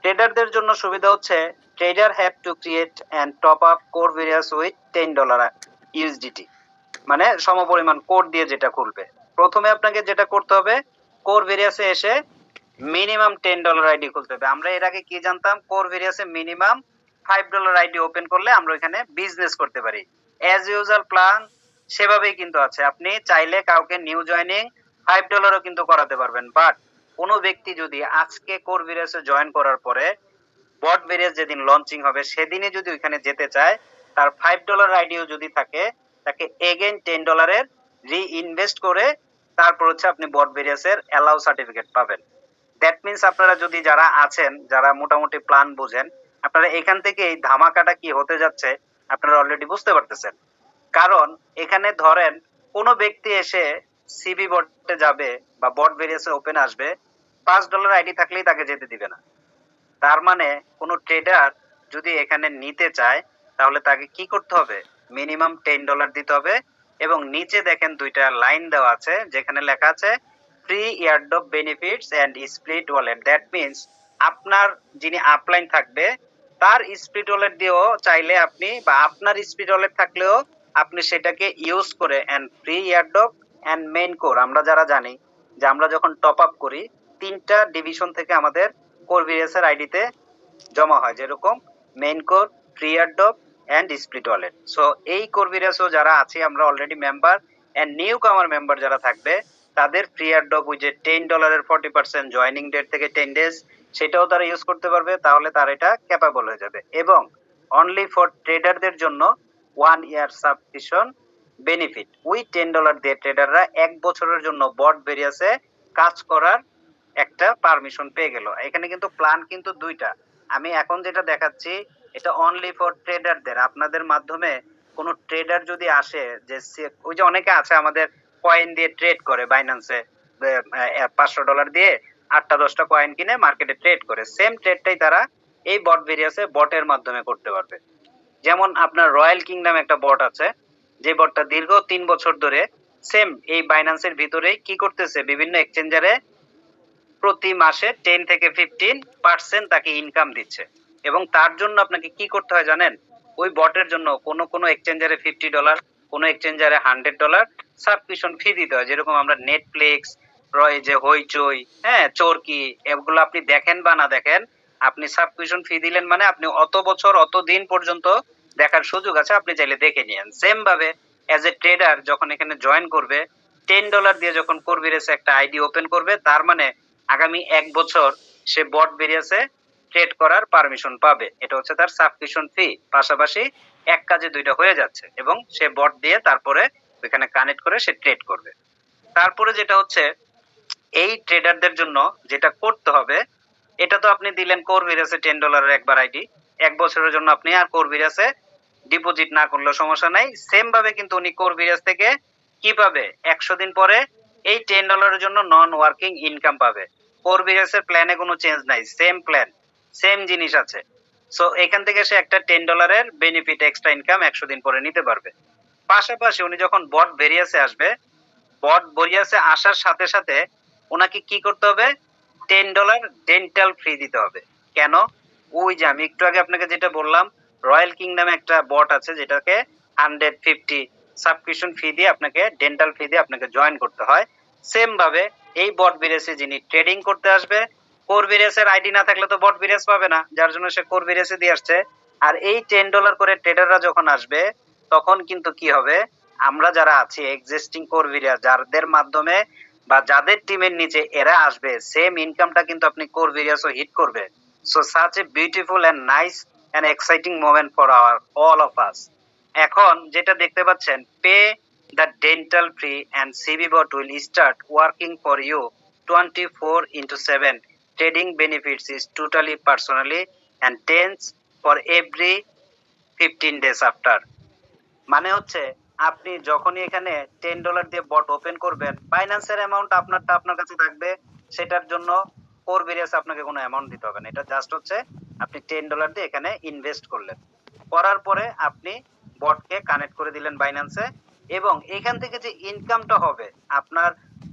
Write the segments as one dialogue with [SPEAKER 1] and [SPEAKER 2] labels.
[SPEAKER 1] ট্রেডারদের জন্য সুবিধা হচ্ছে trader have to create and top up core various with $10 USDT, মানে সমপরিমাণ কোড দিয়ে যেটা খুলবে। প্রথমে আপনাকে যেটা করতে হবে, কোর ভেরিয়াসে এসে মিনিমাম $10 আইডি খুলতে হবে। আমরা এর আগে কি জানতাম, কোর ভেরিয়াসে মিনিমাম $5 আইডি ওপেন করলে আমরা ওখানে বিজনেস করতে পারি। অ্যাজ ইউজুয়াল প্ল্যান সেভাবেই কিন্তু আছে। আপনি চাইলে কাউকে নিউ জয়নিং $5 কিন্তু করাতে পারবেন। বাট কোনো ব্যক্তি যদি আজকে কোর ভেরিয়াসে জয়েন করার পরে বট ভেরিয়াস যেদিন লঞ্চিং হবে সেদিনই যদি ওইখানে যেতে চায়, তার $5 আইডিও যদি থাকে, তাকে এগেইন $10 রি ইনভেস্ট করে তারপর হচ্ছে আপনি বট ভেরিয়াসের অ্যালাউ সার্টিফিকেট পাবেন। দ্যাট মিনস আপনারা যদি যারা আছেন, যারা মোটামুটি প্ল্যান বুঝেন, আপনারা এখান থেকে এই ধামাকাটা কি হতে যাচ্ছে আপনারা অলরেডি বুঝতে পারতেছেন। কারণ এখানে ধরেন কোনো ব্যক্তি এসে সিবি বটে যাবে বা বট ভেরিয়াসে ওপেন আসবে, $5 আইডি থাকলেই তাকে যেতে দিবে না। তার মানে কোনো ট্রেডার যদি এখানে নিতে চায় তাহলে তাকে কি করতে হবে, মিনিমাম $10 দিতে হবে। এবং নিচে দেখেন দুইটা লাইন দেওয়া আছে যেখানে লেখা আছে free airdrop benefits and split wallet. That means আপনার যিনি আপলাইন থাকবে তার স্প্লিট ওয়ালেট দিয়েও চাইলে আপনি, বা আপনার স্প্লিট ওয়ালেট থাকলেও আপনি সেটাকে ইউজ করে and free airdrop and main core. আমরা যারা জানি যে আমরা যখন টপ আপ করি 3টা ডিভিশন থেকে আমাদের কোর ভেরিয়াসের আইডিতে জমা হয়, যেরকম main core, free airdrop and split wallet. So এই কোর ভেরিয়াসও যারা আছে আমরা already member and newcomer member যারা থাকবে তাদের ফ্রি এয়ারড্রপ ওই যে $10 40% জয়নিং ডেট থেকে 10 ডেজ সেটাও তারা ইউজ করতে পারবে। তাহলে তার এটা ক্যাপাবল হয়ে যাবে। এবং অনলি ফর ট্রেডারদের জন্য 1 ইয়ার সাবস্ক্রিপশন বেনিফিট, ওই $10 দিয়ে ট্রেডাররা 1 বছরের জন্য বট ভেরিয়াসে কাজ করার একটা পারমিশন পেয়ে গেল। এখানে কিন্তু প্ল্যান কিন্তু দুইটা। আমি এখন যেটা দেখাচ্ছি এটা অনলি ফর ট্রেডারদের। আপনাদের মাধ্যমে কোনো ট্রেডার যদি আসে, যে ওই যে অনেকে আছে আমাদের কয়েন দিয়ে ট্রেড করে বাইন্যান্সে, $500 দিয়ে 8টা 10টা কয়েন কিনে মার্কেটে ট্রেড করে, সেম ট্রেডটাই তারা এই বট ভেরিয়াসে বটের মাধ্যমে করতে পারবে। যেমন আপনার রয়্যাল কিংডম একটা বট আছে, যে বটটা দীর্ঘ 3 বছর ধরে সেম এই বাইন্যান্সের ভিতরেই কি করতেছে, বিভিন্ন এক্সচেঞ্জারে প্রতি মাসে 10 থেকে 15% তাকে ইনকাম দিচ্ছে। এবং তার জন্য আপনাকে কি করতে হয় জানেন, ওই বটের জন্য কোনো এক্সচেঞ্জারে $50, কোনো এক্সচেঞ্জারে $100 সাবস্ক্রিপশন ফি দিতে হয়। যেরকম আমরা নেটফ্লিক্স, রয় যে হইচই, হ্যাঁ চরকি, এগুলো আপনি দেখেন বা না দেখেন, আপনি সাবস্ক্রিপশন ফি দিলেন মানে আপনি অত বছর অত দিন পর্যন্ত দেখার সুযোগ আছে, আপনি চাইলে দেখে নিয়েন। সেম ভাবে অ্যাজ এ ট্রেডার যখন এখানে জয়েন করবে, $10 দিয়ে যখন কোরভিরেসে একটা আইডি ওপেন করবে, তার মানে আগামী 1 বছর সে বট ভেরিয়াসে ট্রেড করার পারমিশন পাবে। এটা হচ্ছে তার সাবস্ক্রিপশন ফি। পাশাপাশি এক কাজে দুইটা হয়ে যাচ্ছে, এবং সে বট দিয়ে তারপরে ওখানে কানেক্ট করে সে ট্রেড করবে। তারপরে যেটা হচ্ছে এই ট্রেডারদের জন্য যেটা করতে হবে, এটা তো আপনি দিলেন কোরভিরাসে $10 একবার আইডি, 1 বছরের জন্য আপনি আর কোরভিরাসে ডিপোজিট না করলেও সমস্যা নাই। সেম ভাবে কিন্তু উনি কোরভিরাস থেকে কি পাবে, 100 দিন পরে এই $10 জন্য নন ওয়ার্কিং ইনকাম পাবে। কোরভিরাসের প্ল্যানে কোনো চেঞ্জ নাই, সেম প্ল্যান, সেম জিনিস আছে। সো এখান থেকে সে একটা $10 বেনিফিট এক্সট্রা ইনকাম 100 দিন পরে নিতে পারবে। পাশাপাশি উনি যখন বট ভেরিয়াসে আসবে, বট ভেরিয়াসে আসার সাথে সাথে ওনাকে কি করতে হবে, $10 ডেন্টাল ফ্রি দিতে হবে। কেন, ওই যে আমি একটু আগে আপনাকে যেটা বললাম, রয়্যাল কিংডমে একটা বট আছে যেটাকে 150 সাবস্ক্রিপশন ফি দিয়ে আপনাকে, ডেন্টাল ফি দিয়ে আপনাকে জয়েন করতে হয়। সেম ভাবে এই বট ভেরিয়াসে যিনি ট্রেডিং করতে আসবে, কোর ভেরিয়াসের আইডি না থাকলে তো বট ভেরিয়াস পাবে না, যার জন্য সে কোর ভেরিয়াসে দিয়ে আসছে। আর এই $10 করে ট্রেডাররা যখন আসবে তখন কিন্তু কি হবে, আমরা যারা আছি এক্সিস্টিং কোর ভেরিয়াস, যাদের মাধ্যমে বা যাদের টিমের নিচে এরা আসবে, সেম ইনকামটা কিন্তু আপনি কোর ভেরিয়াসও হিট করবে। So such a beautiful and nice and exciting moment for our all of us. এখন যেটা দেখতে পাচ্ছেন, pay the dental free and CB bot will start working for you 24/7। Trading benefits is totally personally and tens for every 15 days after. মানে হচ্ছে আপনি যখনই এখানে $10 দিয়ে বট ওপেন করবেন, বাইন্যান্সের অ্যামাউন্ট আপনারটা আপনার কাছে থাকবে, সেটার জন্য কোর ভেরিয়াস আপনাকে কোনো অ্যামাউন্ট দিতে হবে না। এটা জাস্ট হচ্ছে আপনি $10 দিয়ে এখানে ইনভেস্ট করলেন, করার পরে আপনি বটকে কানেক্ট করে দিলেন বাইন্যান্সে, এবং এখান থেকে যে ইনকামটা হবে আপনার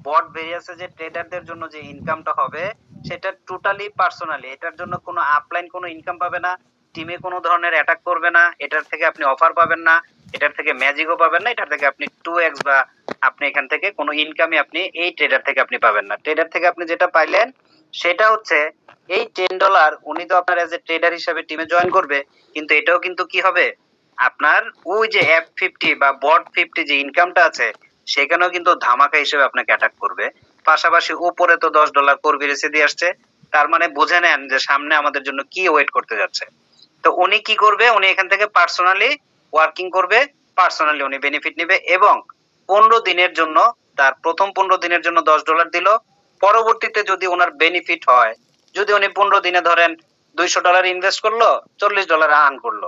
[SPEAKER 1] বট ভেরিয়াসে, যে ট্রেডারদের জন্য যে ইনকামটা হবে সেটা টোটালি পার্সোনালি, এটার জন্য কোনো আপলাইন কোনো ইনকাম পাবে না, টিমে কোনো ধরনের অ্যাটাক করবে না, এটার থেকে আপনি অফার পাবেন না, এটার থেকে ম্যাজিকও পাবেন না, এটার থেকে আপনি 2x বা আপনি এখান থেকে কোনো ইনকামই আপনি এই ট্রেডার থেকে আপনি পাবেন না। ট্রেডার থেকে আপনি যেটা পাইলেন সেটা হচ্ছে এই $10 উনি তো আপনার এজ এ ট্রেডার হিসেবে টিমে জয়েন করবে, কিন্তু এটাও কিন্তু কি হবে আপনার ওই যে F50 বা বট 50 যে ইনকামটা আছে সেখানেও কিন্তু ধামাকা হিসেবে আপনাকে অ্যাটাক করবে। পাশাপাশি উপরে তো $10 কোর বেরিয়েছে দিয়ে আসছে, তার মানে বুঝে নেন যে সামনে আমাদের জন্য কি ওয়েট করতে যাচ্ছে। তো উনি কি করবে, উনি এখান থেকে পার্সোনালি ওয়ার্কিং করবে, পার্সোনালি উনি বেনিফিট নেবে এবং 15 দিনের জন্য তার প্রথম 15 দিনের জন্য $10 দিল, পরবর্তীতে যদি ওনার বেনিফিট হয়, যদি উনি 15 দিনে ধরেন $200 ইনভেস্ট করলো, $40 আর্ন করলো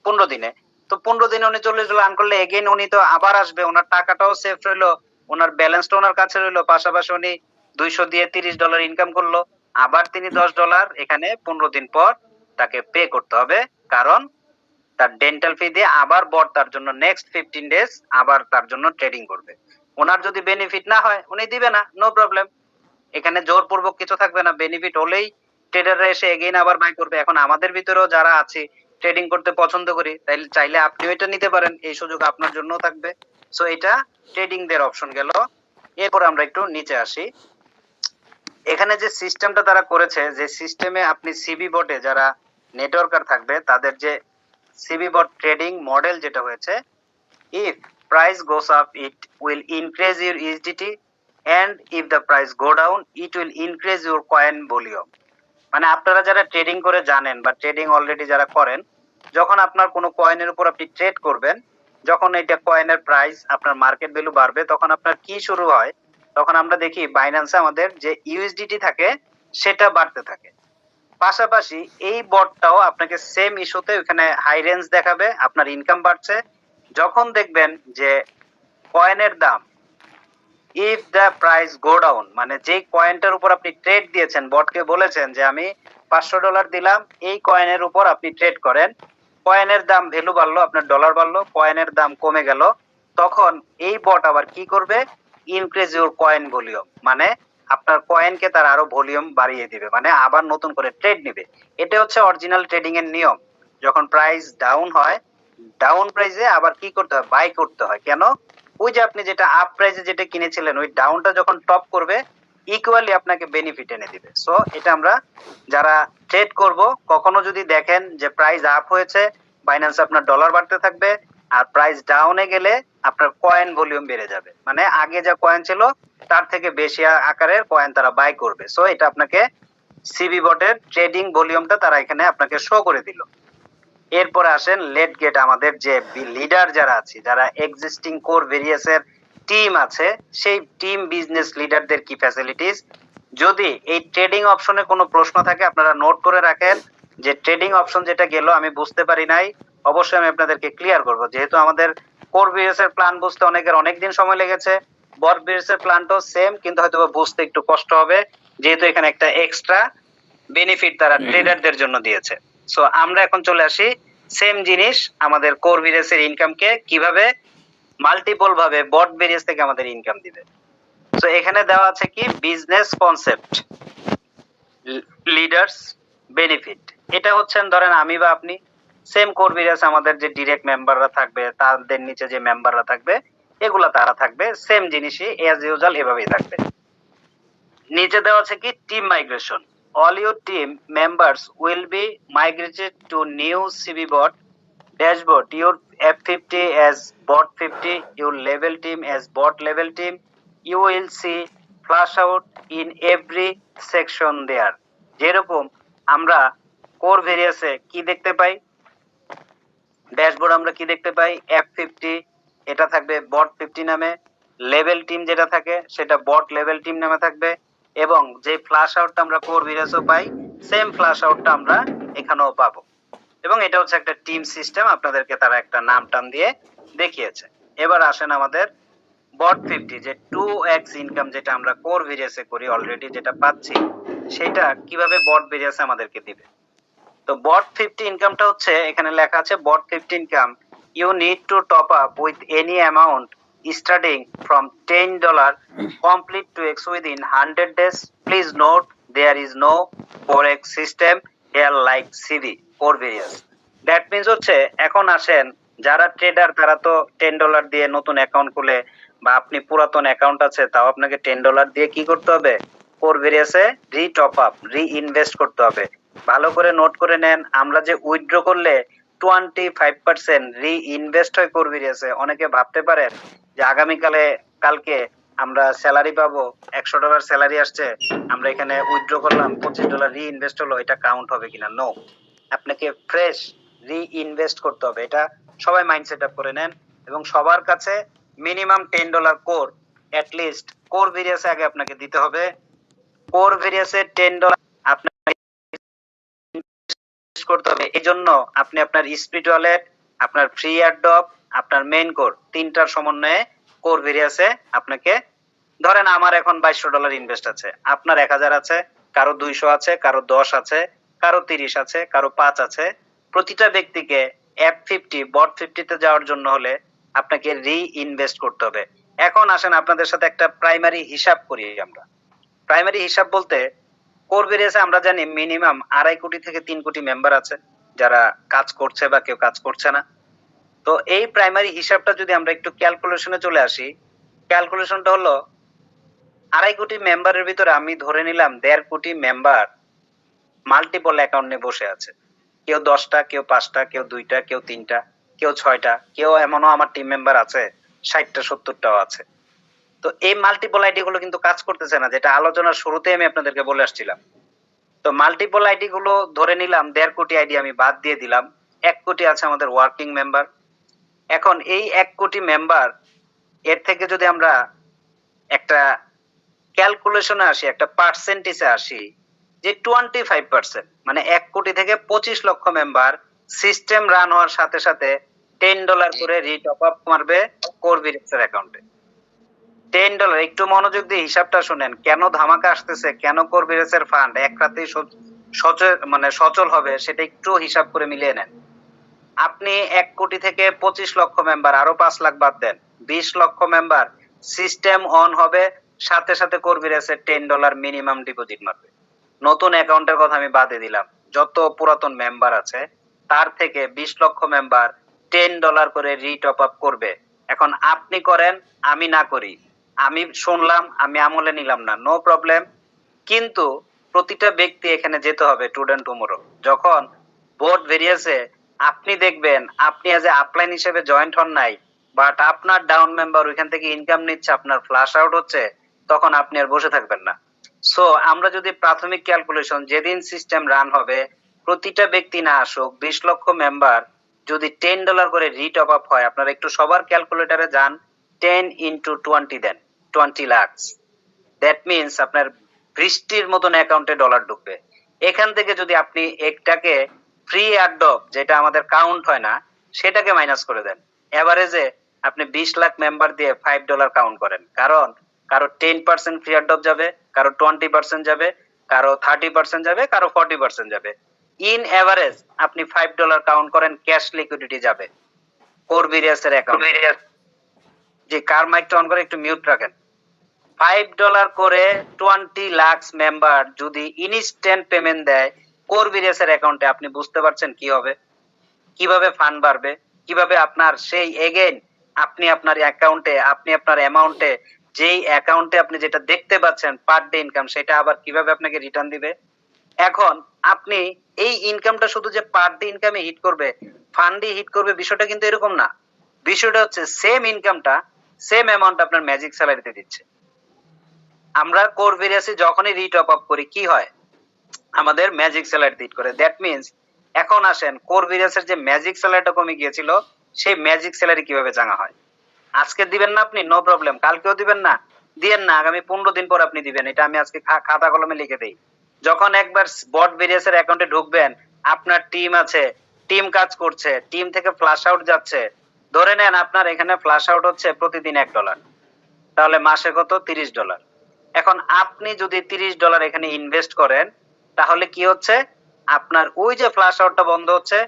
[SPEAKER 1] 15 দিনে, তো 15 দিনে উনি $40 আর্ন করলে এগেইন উনি তো আবার আসবে, ওনার টাকাটাও সেফ রইলো, ওনার ব্যালেন্সটা ওনার কাছে রইলো, পাশাপাশি উনি 200 দিয়ে $30 ইনকাম করলো, আবার তিনি $10 এখানে 15 দিন পর তাকে পে করতে হবে, কারণ তার ডেন্টাল ফি দিয়ে আবার বট তার জন্য নেক্সট 15 ডেজ আবার তার জন্য ট্রেডিং করবে। ওনার যদি বেনিফিট না হয় উনি দিবে না, নো প্রবলেম, এখানে জোরপূর্বক কিছু থাকবে না, বেনিফিট হলেই ট্রেডাররা এসে এগেইন আবার বাই করবে। এখন আমাদের ভিতরেও যারা আছে ট্রেডিং করতে পছন্দ করি, তাইলে চাইলে আপনিও এটা নিতে পারেন, এই সুযোগ আপনার জন্যও থাকবে। সো এটা ট্রেডিং দের অপশন গেল। এরপর আমরা একটু নিচে আসি, এখানে যে সিস্টেমটা তারা করেছে, যে সিস্টেমে আপনি সিবি বটে যারা নেটওয়ার্কার থাকবে তাদের যে সিবি বট ট্রেডিং মডেল যেটা হয়েছে, if price goes up it will increase your USDT and if the price go down it will increase your coin volume। মানে আপনারা যারা ট্রেডিং করে জানেন বা ট্রেডিং অলরেডি যারা করেন, যখন আপনার কোনো কয়েনের উপর আপনি ট্রেড করবেন, যখন এটা কয়েনের প্রাইস আপনার মার্কেট ভ্যালু বাড়বে তখন আপনার কি শুরু হয়, তখন আমরা দেখি বাইন্যান্সে আমাদের যে ইউএসডিটি থাকে সেটা বাড়তে থাকে। পাশাপাশি এই বটটাও আপনাকে সেম ইস্যুতে ওখানে হাই রেঞ্জ দেখাবে, আপনার ইনকাম বাড়ছে। যখন দেখবেন যে কয়েনের দাম if the price go down, মানে যে কয়েনটার উপর আপনি ট্রেড দিয়েছেন, বটকে বলেছেন যে আমি $500 দিলাম এই কয়েনের উপর আপনি ট্রেড করেন, কয়েনের দাম ভ্যালু বাড়লো, আপনার ডলার বাড়লো, কয়েনের দাম কমে গেল, তখন এই বট আবার কি করবে, ইনক্রিজ ইউর কয়েন ভলিউম, মানে আপনার কয়েনকে তার আরো ভলিউম বাড়িয়ে দিবে, মানে আবার নতুন করে ট্রেড নিবে। এটা হচ্ছে অরিজিনাল ট্রেডিং এর নিয়ম। যখন প্রাইস ডাউন হয়, ডাউন প্রাইসে আবার কি করতে হয়, বাই করতে হয়। কেন, ওই যে আপনি যেটা আপ প্রাইসে যেটা কিনেছিলেন ওই ডাউনটা যখন টপ করবে ইকুয়ালি আপনাকে বেনিফিট এনে দিবে। সো এটা আমরা যারা ট্রেড করব, কখনো যদি দেখেন যে প্রাইস আপ হয়েছে বাইন্যান্স আপনার ডলার বাড়তে থাকবে, আর প্রাইস ডাউনে গেলে আপনার কয়েন ভলিউম বেড়ে যাবে, মানে আগে যা কয়েন ছিল তার থেকে বেশি আকারের কয়েন তারা বাই করবে। সো এটা আপনাকে সিবি বটের ট্রেডিং ভলিউমটা তারা এখানে আপনাকে শো করে দিল। এরপরে আসেন লেট গেট, আমাদের যে লিডার যারা আছে, যারা এক্সিস্টিং কোর ভেরিয়াসের টিম আছে, সেই টিম বিজনেস লিডারদের কি ফ্যাসিলিটিস। যদি এই ট্রেডিং অপশনে কোনো প্রশ্ন থাকে আপনারা নোট করে রাখেন, যে ট্রেডিং অপশন যেটা গেল আমি বুঝতে পারি নাই, অবশ্যই আমি আপনাদেরকে ক্লিয়ার করব। যেহেতু আমাদের কোর ভেরিয়াসের প্ল্যান বুঝতে অনেকের অনেক দিন সময় লেগেছে, বট ভেরিয়াসের প্ল্যানটাও সেম, কিন্তু হয়তো বুঝতে একটু কষ্ট হবে যেহেতু এখানে একটা এক্সট্রা বেনিফিট তারা ট্রেডারদের জন্য দিয়েছে। সো আমরা এখন চলে আসি সেম জিনিস আমাদের কোর ভেরিয়াসের ইনকামকে কিভাবে মাল্টিপল ভাবে বট ভেরিয়াস থেকে আমাদের ইনকাম দিবে। সো এখানে দেওয়া আছে কি বিজনেস কনসেপ্ট, লিডার্স, বেনিফিট। এটা হচ্ছেন ধরেন আমি বা আপনি, সেম কোর ভেরিয়াস আমাদের যে ডিরেক্ট মেম্বাররা থাকবে, তাদের নিচে যে মেম্বাররা থাকবে এগুলা তারা থাকবে, সেম জিনিসই এজ ইউজুয়াল এভাবেই থাকবে। নিচে দেওয়া আছে কি team migration, all your team members will be migrated to new CB bot dashboard, your F50 as bot 50, your level team as bot level team, you will see flash out in every section there। যেরকম আমরা core ভেরিয়াসে কি দেখতে পাই, dashboard আমরা কি দেখতে পাই, F50 এটা থাকবে বট 50 নামে, লেভেল টিম যেটা থাকে সেটা বট লেভেল টিম নামে থাকবে, এবং যে ফ্ল্যাশ আউটটা আমরা কোর ভিডিওসও পাই সেম ফ্ল্যাশ আউটটা আমরা এখানেও পাবো। এবং এটা হচ্ছে একটা টিম সিস্টেম, আপনাদেরকে তারা একটা নাম টাম দিয়ে দেখিয়েছে। এবার আসেন আমাদের বট 50, যে 2x ইনকাম যেটা আমরা কোর ভিডিওসে করি অলরেডি যেটা পাচ্ছি, সেটা কিভাবে বট ভিডিওসে আমাদেরকে দিবে। তো বট 50 ইনকামটা হচ্ছে এখানে লেখা আছে bot 50 income you need to top up with any amount starting from $10 complete 2x within 100 days. Please note there is no forex system here like CV Corvarious. That means হচ্ছে এখন আসেন যারা ট্রেডার তারা তো $10 দিয়ে নতুন অ্যাকাউন্ট খুলে বা আপনি পুরাতন অ্যাকাউন্ট আছে তাও আপনাকে $10 দিয়ে কি করতে হবে Corvarious-এ রি-টপ আপ রি-ইনভেস্ট করতে হবে। ভালো করে নোট করে নেন, আমরা যে উইথড্র করলে 25% রি-ইনভেস্ট হয় Corvarious-এ। অনেকে ভাবতে পারেন যে কালকে আমরা স্যালারি পাবো, $100 স্যালারি আসছে, আমরা এখানে উইথড্র করলাম, $25 রি-ইনভেস্ট হলো, এটা কাউন্ট হবে কিনা? নো, আপনাকে ফ্রেশ রি-ইনভেস্ট করতে হবে। এটা সবাই মাইন্ড সেট আপ করে নেন এবং সবার কাছে মিনিমাম $10 কোর অ্যাটলিস্ট Corvarious-এ আগে আপনাকে দিতে হবে। Corvarious-এ $10 আপনাকে করতে হবে। এই জন্য আপনি আপনার স্পিড ওয়ালেট, আপনার ফ্রি এয়ারড্রপ, আপনার মেইন কোর তিনটার সমন্বয়ে Corvarious-এ আপনাকে ধরেন আমার এখন $2200 ইনভেস্ট আছে, আপনার 1000 আছে, কারো 200 আছে, কারো 10 আছে, কারো 30 আছে, কারো 5 আছে। প্রতিটা ব্যক্তিকে F50 বট 50 তে যাওয়ার জন্য হলে আপনাকে রি-ইনভেস্ট করতে হবে। এখন আসেন আপনাদের সাথে একটা প্রাইমারি হিসাব করি আমরা। প্রাইমারি হিসাব বলতে Corvarious-এ আমরা জানি মিনিমাম 2.5 কোটি থেকে 3 কোটি মেম্বার আছে যারা কাজ করছে বা কেউ কাজ করছে না। তো এই প্রাইমারি হিসাবটা যদি আমরা একটু ক্যালকুলেশনে চলে আসি, ক্যালকুলেশনটা হলো 2.5 কোটি মেম্বারের ভিতরে আমি ধরে নিলাম 1.5 কোটি মেম্বার মাল্টিপল অ্যাকাউন্ট নিয়ে বসে আছে। কেউ 10টা, কেউ 5টা, কেউ 2টা, কেউ 3টা, কেউ 6টা, কেউ এমনও আমার টিম মেম্বার আছে 60টা 70টাও আছে। তো এই মাল্টিপল আইডি গুলো কিন্তু কাজ করতেছে না, যেটা আলোচনার শুরুতে আমি আপনাদেরকে বলে আসছিলাম। তো মাল্টিপল আইডি গুলো ধরে নিলাম 1.5 কোটি আইডি আমি বাদ দিয়ে দিলাম, 1 কোটি আছে আমাদের ওয়ার্কিং মেম্বার। এখন এই 1 কোটি মেম্বার এর থেকে যদি আমরা একটা ক্যালকুলেশনে আসি, একটা পার্সেন্টেজে আসি যে 25%, মানে 1 কোটি থেকে 25 লক্ষ মেম্বার সিস্টেম রান হওয়ার সাথে সাথে $10 করে রি-টপ আপ মারবে Corvarious-এর অ্যাকাউন্টে। $10, একটু মনোযোগ দিয়ে হিসাবটা শুনেন, কেন ধামাকা আসতেছে, কেন Corvarious-এর ফান্ড এক রাতেই সচল হবে সেটা একটু হিসাব করে মিলিয়ে নেন। আপনি 1 কোটি থেকে 25 লক্ষ মেম্বার, আরো 5 লাখ বাদ দেন, 20 লক্ষ মেম্বার সিস্টেম অন হবে, সাথে সাথে Corvarious-এর $10 মিনিমাম ডিপোজিট মারবে। নতুন অ্যাকাউন্টের কথা আমি বাদে দিলাম, যত পুরাতন মেম্বার আছে তার থেকে 20 লক্ষ মেম্বার $10 করে রি-টপ আপ করবে। এখন আপনি করেন, আমি না করি, আমি শুনলাম, আমি আমলে নিলাম না, নো প্রবলেম, কিন্তু প্রতিটা ব্যক্তি এখানে যেতে হবে টুডেন্ট টুমোরো। যখন বোর্ড ভেরিয়েছে আপনি দেখবেন আপনি এজ এ আপলাইন হিসেবে জয়েন্ট হন নাই, বাট আপনার ডাউন মেম্বার ওইখান থেকে ইনকাম নিচ্ছে, আপনার ফ্লাশ আউট হচ্ছে, তখন আপনি আর বসে থাকবেন না। সো আমরা যদি প্রাথমিক ক্যালকুলেশন যেদিন সিস্টেম রান হবে প্রতিটা ব্যক্তি না আসুক, 20 লক্ষ মেম্বার যদি $10 করে রি-টপ আপ হয়, আপনারা একটু সবার ক্যালকুলেটরে যান, 10 into 20 দেন, 20 লাখ। দ্যাট মিনস আপনার বৃষ্টির মতন অ্যাকাউন্টে ডলার ঢুকবে। এখান থেকে যদি আপনি একটাকে ফ্রি এয়ারড্রপ, যেটা আমাদের কাউন্ট হয় না, সেটাকে মাইনাস করে দেন, এভারেজে আপনি 20 লাখ মেম্বার দিয়ে $5 কাউন্ট করেন। কারণ কারো 10% ফ্রি এয়ারড্রপ যাবে, কারো 20% যাবে, কারো 30% যাবে, কারো 40% যাবে। ইন এভারেজ আপনি $5 কাউন্ট করেন, ক্যাশ লিকুইডিটি যাবে Corvarious-এর অ্যাকাউন্টে। যে কার মাইকটা অন করে একটু মিউট রাখেন। $5 করে 20 লাখ মেম্বার যদি ইনস্ট্যান্ট পেমেন্ট দেয় Corvarious-এর অ্যাকাউন্টে, আপনি বুঝতে পারছেন কি হবে, কিভাবে ফান্ড বাড়বে, কিভাবে আপনার সেই এগেইন আপনি আপনার অ্যাকাউন্টে, আপনি আপনার অ্যামাউন্টে, যেই অ্যাকাউন্টে আপনি যেটা দেখতে পাচ্ছেন পার ডে ইনকাম, সেটা আবার কিভাবে আপনাকে রিটার্ন দিবে। এখন আপনি এই ইনকামটা শুধু যে পার ডে ইনকামে হিট করবে, ফান্ডে হিট করবে, বিষয়টা কিন্তু এরকম না। বিষয়টা হচ্ছে সেম ইনকামটা, সেম অ্যামাউন্ট আপনার ম্যাজিক স্যালারিতে দিচ্ছে। আমরা Corvarious-এ যখনই রি-টপ আপ করি কি হয়, আমাদের ম্যাজিক স্যালারি হিট করে। দ্যাট মিন্স এখন আসেন Corvarious-এর যে ম্যাজিক স্যালারিটা কমে গিয়েছিল, সেই ম্যাজিক স্যালারি কিভাবে চাঙা হয়। আজকে দিবেন না আপনি, নো প্রবলেম, কালকেও দিবেন না, দিয়েন না, আগামী 15 দিন পর আপনি দিবেন, এটা আমি আজকে খাতা কলমে লিখে দেই। যখন একবার বট ভেরিয়াসের অ্যাকাউন্টে ঢুকবেন, আপনার টিম আছে, টিম কাজ করছে, টিম থেকে ফ্লাশ আউট যাচ্ছে, ধরে নেন আপনার এখানে ফ্লাশ আউট হচ্ছে প্রতিদিন $1, তাহলে মাসে কত, $30। এখন আপনি যদি $30 এখানে ইনভেস্ট করেন, তাহলে কি হচ্ছে, আপনার ওই যে ফ্লাশ আউটটা বন্ধ হচ্ছে,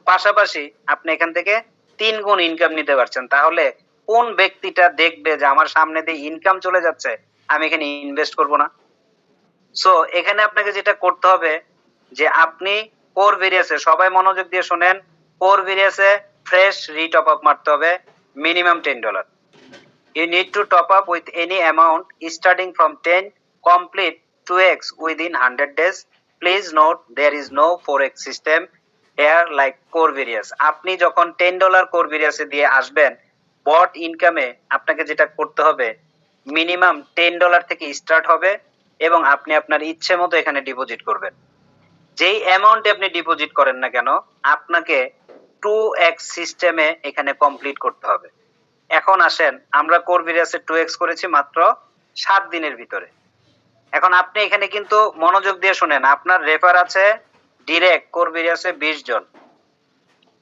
[SPEAKER 1] পাশাপাশি আপনি এখান থেকে 3 গুণ ইনকাম নিতে পারছেন। তাহলে কোন ব্যক্তিটা দেখবে যে আমার সামনে দিয়ে ইনকাম চলে যাচ্ছে, আমি এখানে ইনভেস্ট করব না? সো এখানে আপনাকে যেটা করতে হবে যে আপনি কোর ভেরিয়াসে, সবাই মনোযোগ দিয়ে শুনেন, কোর ভেরিয়াসে ফ্রেশ রিটপ আপ মারতে হবে minimum $10. You need to top up with any amount starting from 10, complete 2x within 100 days. Please note there is no forex system here like core various. আপনি যখন $10 core various দিয়ে আসবেন, বট ইনকামে আপনাকে যেটা করতে হবে মিনিমাম $10 থেকে স্টার্ট হবে এবং আপনি আপনার ইচ্ছে মতো এখানে ডিপোজিট করবেন। যেই অ্যামাউন্টে আপনি ডিপোজিট করেন না কেন, আপনাকে 2x সিস্টেমে এখানে কমপ্লিট করতে হবে। এখন আসেন, আমরা কোর ভেরিয়াসে 2x করেছি মাত্র 7 দিনের ভিতরে। এখন আপনি এখানে কিন্তু মনোযোগ দিয়ে শুনেন, আপনার রেফার আছে ডিরেক্ট কোর ভেরিয়াসে 20 জন।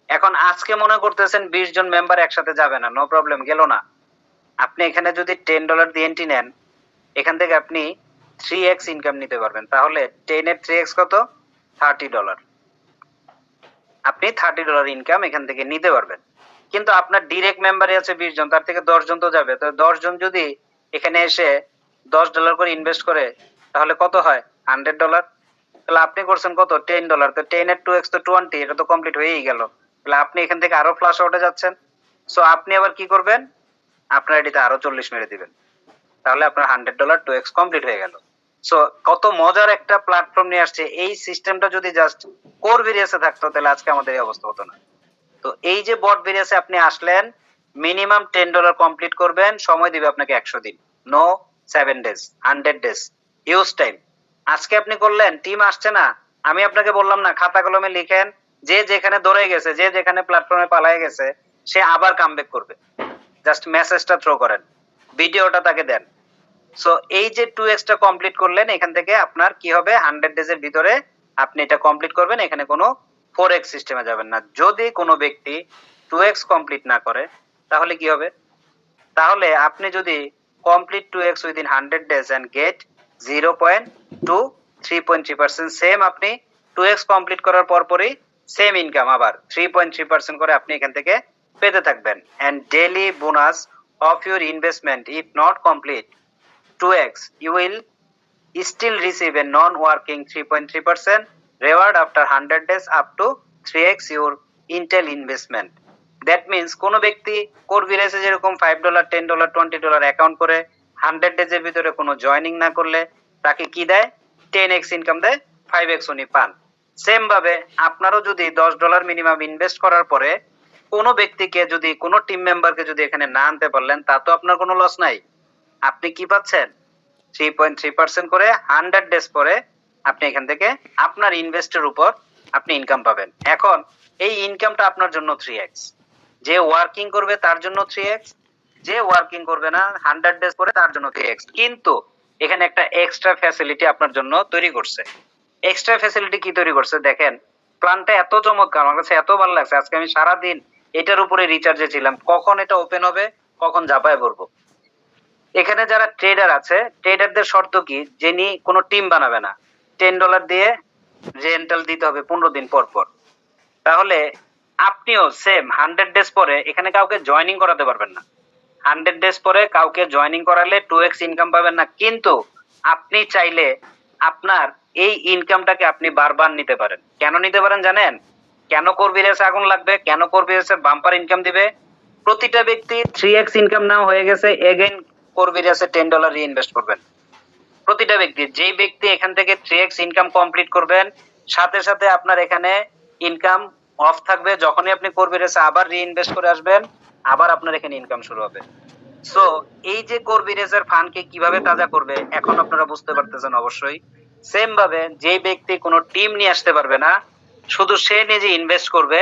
[SPEAKER 1] এখন আজকে মনে করতেছেন 20 জন মেম্বার একসাথে যাবে না, নো প্রবলেম, গেল না। আপনি এখানে যদি $10 দিয়ে এন্ট্রি নেন, এখান থেকে আপনি 3x ইনকাম নিতে পারবেন। তাহলে 10 এর 3x কত? $30। আপনি $30 ইনকাম এখান থেকে নিতে পারবেন। কিন্তু আপনার ডিরেক্ট মেম্বারই আছে 20 জন, তার থেকে 10 জন তো যাবে। তো 10 জন যদি এখানে এসে $10 করে ইনভেস্ট করে, তাহলে কত হয়? $100। তাহলে আপনি করছেন কত? $10। তো 10 এর 2x তো 20, এটা তো কমপ্লিট হয়েই গেল। তাহলে আপনি এখান থেকে আরো ফ্লাশ আউটে যাচ্ছেন। সো আপনি আবার কি করবেন? আপনার এটিতে আরো 40 মেরে দিবেন। তাহলে আপনার $100 2x কমপ্লিট হয়ে গেল। সো কত মজার একটা প্ল্যাটফর্ম নিয়ে আসছে। এই সিস্টেমটা যদি জাস্ট কোর ভেরিয়াসে থাকতো, তাহলে আজকে আমাদের এই অবস্থা হতো না। তো এই যে বট ভেরিয়াসে আপনি আসলেন, মিনিমাম $10 কমপ্লিট করবেন, সময় দিবে আপনাকে 100 দিন, no 7 days, 100 days, use time. আজকে আপনি করলেন, টিম আসছে না, আমি আপনাকে বললাম না খাতা কলমে লিখেন, যে যেখানে দৌড়ে গেছে, যে যেখানে প্ল্যাটফর্মে পালায়ে গেছে, সে আবার কামব্যাক করবে। জাস্ট মেসেজটা থ্রো করেন, ভিডিওটা তাকে দেন। সো এই যে 2x টা কমপ্লিট করলেন, এখান থেকে আপনার কি হবে? 100 ডেজের ভিতরে আপনি এটা কমপ্লিট করবেন, এখানে কোনো 4x সিস্টেমে যাবেন না। যদি কোনো ব্যক্তি 2x কমপ্লিট না করে, তাহলে কি হবে? তাহলে আপনি যদি complete 2x within 100 days and get 0.2 3.3%, same আপনি 2x কমপ্লিট করার পরপরই সেম ইনকাম আবার 3.3% করে আপনি এখান থেকে পেতে থাকবেন। And daily bonus of your investment if not complete 2x, you will still receive a non-working 3.3% reward after 100 days up to 3x your Intel investment. That means কোনো ব্যক্তি কোর ভেরিয়াসে যেরকম $5, $10, $20 অ্যাকাউন্ট করে 100 ডেজের ভিতরে কোনো জয়েনিং না করলে তাকে কি দেয়? 10x ইনকাম দেয়, 5x উনি পান। সেম ভাবে আপনারও যদি $10 মিনিমাম ইনভেস্ট করার পরে কোনো ব্যক্তিকে যদি, কোনো টিম মেম্বারকে যদি এখানে না আনতে পারলেন, তা তো আপনার কোনো লস নাই। আপনি কি পাচ্ছেন? 3.3% করে 100 ডেজ পরে আপনি এখান থেকে আপনার ইনভেস্টের উপর আপনি ইনকাম পাবেন। এখন এই ইনকামটা আপনার জন্য 3x, যে ওয়ার্কিং করবে তার জন্য 3x, যে ওয়ার্কিং করবে না 100 ডেজ পরে তার জন্য 3x। কিন্তু এখানে একটা এক্সট্রা ফ্যাসিলিটি আপনার জন্য তৈরি করছে। এক্সট্রা ফ্যাসিলিটি কি তৈরি করছে দেখেন, প্ল্যানটা এত চমৎকার, আমার কাছে এত ভালো লাগছে। আজকে আমি সারাদিন এটার উপরে রিচার্জে ছিলাম, কখন এটা ওপেন হবে, কখন ঝাঁপায় পড়বো। এখানে যারা ট্রেডার আছে, ট্রেডারদের শর্ত কি? যিনি কোনো টিম বানাবে না, $10 দিয়ে রেন্টাল দিতে হবে 15 দিন পর পর। তাহলে আপনিও সেম 100 ডেজ পরে এখানে কাউকে জয়েনিং করাতে পারবেন না। 100 ডেজ পরে কাউকে জয়েনিং করালে 2x ইনকাম পাবেন না। কিন্তু আপনি চাইলে আপনার এই ইনকামটাকে আপনি বারবার নিতে পারেন। কেন নিতে পারেন জানেন? কেন কোর ভেরিয়াসে আগুন লাগবে? কেন কোর ভেরিয়াসে বাম্পার ইনকাম দিবে? প্রতিটা ব্যক্তি 3x ইনকাম নাও হয়ে গেছে, এগেইন কোর ভেরিয়াসে $10 রিইনভেস্ট করবেন। প্রতিটা ব্যক্তি, যেই ব্যক্তি এখান থেকে 3x ইনকাম কমপ্লিট করবেন, সাথে সাথে আপনার এখানে ইনকাম অফ থাকবে। যখনই আপনি কোর ভেরিয়াসে আবার রিইনভেস্ট করে আসবেন, আবার আপনার এখানে ইনকাম শুরু হবে। সো এই যে কোর ভেরিয়াসের ফান্ডকে কিভাবে তাজা করবে, এখন আপনারা বুঝতে পারতেছেন অবশ্যই। সেম ভাবে যেই ব্যক্তি কোনো টিম নিয়ে আসতে পারবে না, শুধু সে নিজে ইনভেস্ট করবে,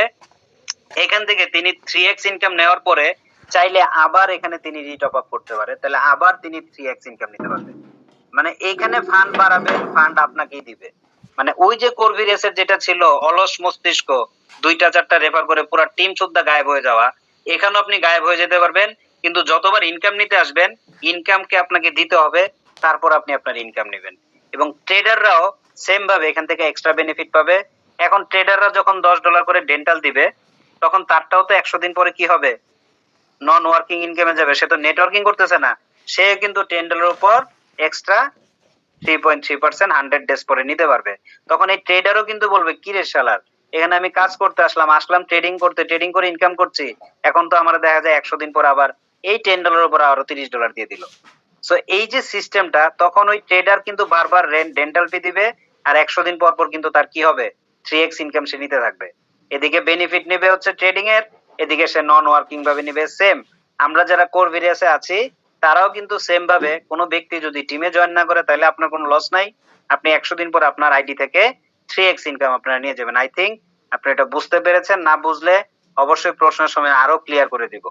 [SPEAKER 1] এখান থেকে তিনি 3x ইনকাম নেওয়ার পরে চাইলে আবার এখানে তিনি রিটপ আপ করতে পারে, তাহলে আবার তিনি 3x ইনকাম নিতে পারবে। মানে এইখানে ফান্ড বাড়াবে, ফান্ড আপনাকেই দিবে। মানে ওই যে কোর ভেরিয়াসের যেটা ছিল অলস মস্তিষ্ক, 2টা 4টা রেফার করে পুরো টিম সুদ্ধা গায়েব হয়ে যাওয়া, এখানেও আপনি গায়েব হয়ে যেতে পারবেন। কিন্তু যতবার ইনকাম নিতে আসবেন, ইনকামকে আপনাকে দিতে হবে, তারপর আপনি আপনার ইনকাম নেবেন। এবং ট্রেডাররাও সেম ভাবে এখান থেকে এক্সট্রা বেনিফিট পাবে। এখন ট্রেডাররা যখন $10 করে ডেন্টাল দিবে, তখন তারটাও তো 100 দিন পরে কি হবে? নন ওয়ার্কিং ইনকামে যাবে। সে তো নেটওয়ার্কিং করতেছে না, সে কিন্তু $10 উপর এক্সট্রা 3.3% 100 ডেজ পরে নিতে পারবে। তখন এই ট্রেডারও কিন্তু বলবে কি রে শালার, এখানে আমি কাজ করতে আসলাম ট্রেডিং করতে, ট্রেডিং করে ইনকাম করছি, এখন তো আমার দেখা যায় 100 দিন পর আবার এই $10 উপর আরো $30 দিয়ে দিল। সো এই যে সিস্টেমটা, তখন ওই ট্রেডার কিন্তু বারবার রেন্টাল ফি দিবে, আর 100 দিন পর পর কিন্তু তার কি হবে, 3x ইনকাম সে নিতে থাকবে। এদিকে বেনিফিট নেবে হচ্ছে ট্রেডিং এর, এদিকে সে নন ওয়ার্কিং ভাবে নিবে। সেম আমরা যারা কোর ভেরিয়াসে আছি তারাও কিন্তু সেম ভাবে, কোনো ব্যক্তি যদি টিমে জয়েন না করে তাহলে আপনার কোনো লস নাই, আপনি 100 দিন পর আপনার আইডি থেকে 3x ইনকাম আপনারা নিয়ে যাবেন। আই থিঙ্ক আপনি এটা বুঝতে পেরেছেন, না বুঝলে অবশ্যই প্রশ্নের সময় আরো ক্লিয়ার করে দিব।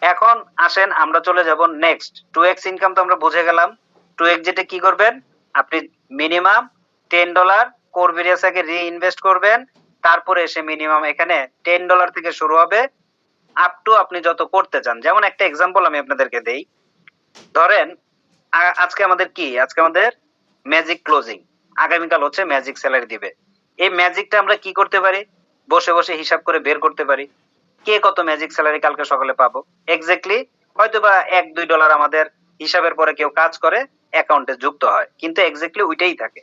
[SPEAKER 1] এখন আসেন আমরা চলে যাব নেক্সট। 2x ইনকাম তো আমরা বুঝে গেলাম। 2x যেটা কি করবেন, আপনি মিনিমাম $10 কোর ভেরিয়াসে রিইনভেস্ট করবেন, তারপরে এসে মিনিমাম এখানে $10 থেকে শুরু হবে আপ টু আপনি যত করতে চান। যেমন একটা এক্সাম্পল আমি আপনাদেরকে দেই, ধরেন আজকে আমাদের কি, আজকে আমাদের ম্যাজিক ক্লোজিং, আগামীকাল হচ্ছে ম্যাজিক স্যালারি দিবে। এই ম্যাজিকটা আমরা কি করতে পারি, বসে বসে হিসাব করে বের করতে পারি কে কত ম্যাজিক স্যালারি কালকে সকালে পাবো। এক্স্যাক্টলি হয়তো বা $1-2 আমাদের হিসাবের পরে কেউ কাজ করে অ্যাকাউন্টে যুক্ত হয়, কিন্তু এক্স্যাক্টলি ওইটাই থাকে।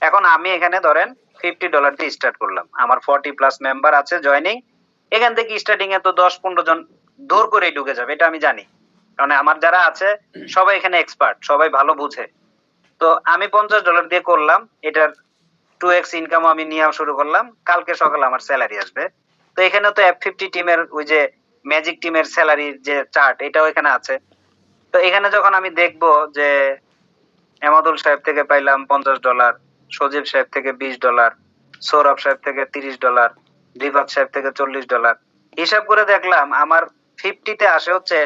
[SPEAKER 1] এখন আমি এখানে ধরেন $50 দিয়ে স্টার্ট করলাম, আমার 40+ মেম্বার আছে জয়নিং, এখান থেকে স্টার্টিং এ তো 10-15 জন দৌড় করেই ঢুকে যাবে, এটা আমি জানি, কারণ আমার যারা আছে সবাই এখানে এক্সপার্ট, সবাই ভালো বুঝে। তো আমি $50 দিয়ে করলাম, এটার 2x ইনকাম আমি নিয়ে শুরু করলাম, কালকে সকালে আমার স্যালারি আসবে। তো এখানে তো F50 টিমের ওই যে ম্যাজিক টিমের স্যালারির যে চার্ট, এটাও এখানে আছে। তো এখানে যখন আমি দেখবো যে এমাদুল সাহেব থেকে পাইলাম $50, সজীব সাহেব থেকে $20, সৌরভ সাহেব থেকে $30, রিফাত সাহেব থেকে $40, হিসাব করে দেখলাম আমার 50 তে আসে হচ্ছে